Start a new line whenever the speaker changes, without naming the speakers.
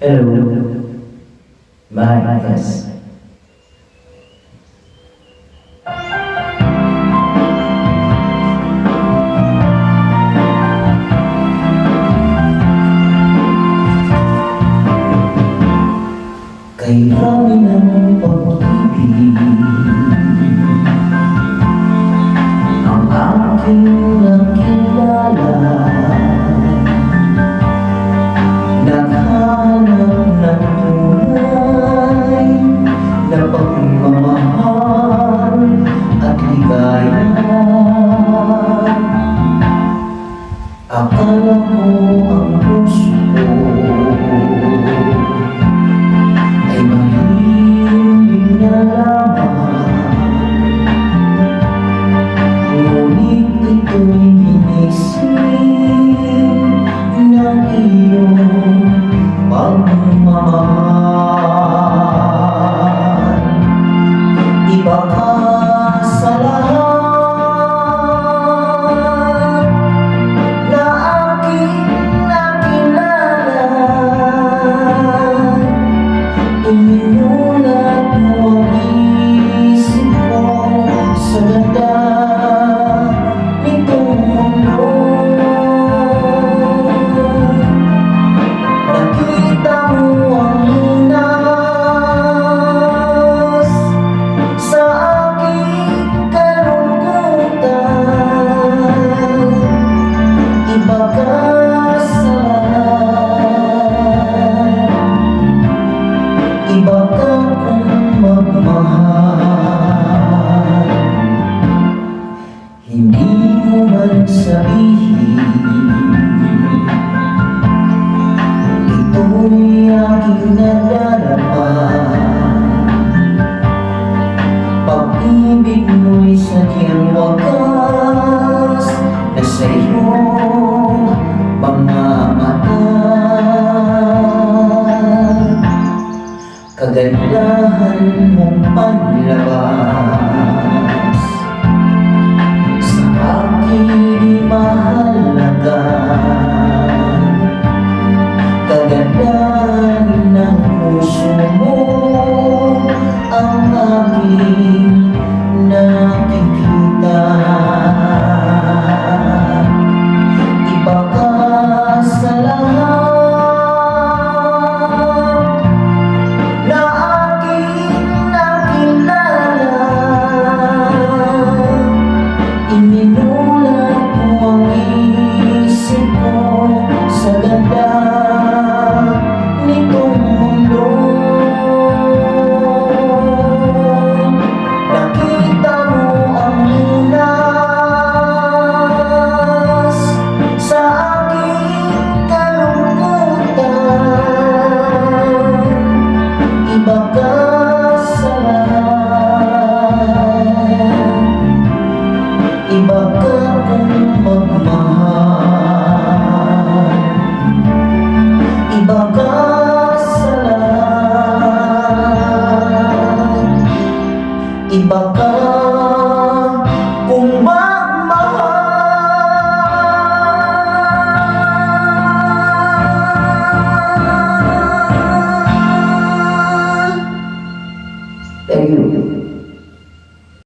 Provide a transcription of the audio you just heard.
Hello, my friends. Kay rami ng pag-ibig ang aking nakilala. Naghanap ng tunay na pagmamahal at ligaya. Akala ko ang puso ko ay mahilig na lamang, ngunit ito'y ginising ng iyong pagmamahal. Iba ka sa lahat na aking nakilala. Inulat mo ang isip ko sa ganda nitong mundo. Nakita mo ang lunas sa aking kalungkutan. Iba ka sa lahat, iba ka kung magmahal. Hindi mo man sabihin, ito'y aking nadarama. Pag-ibig mo'y sadyang wagas na sa iyong mga mata. Kagandahan mong panlabas sa aking mahalaga.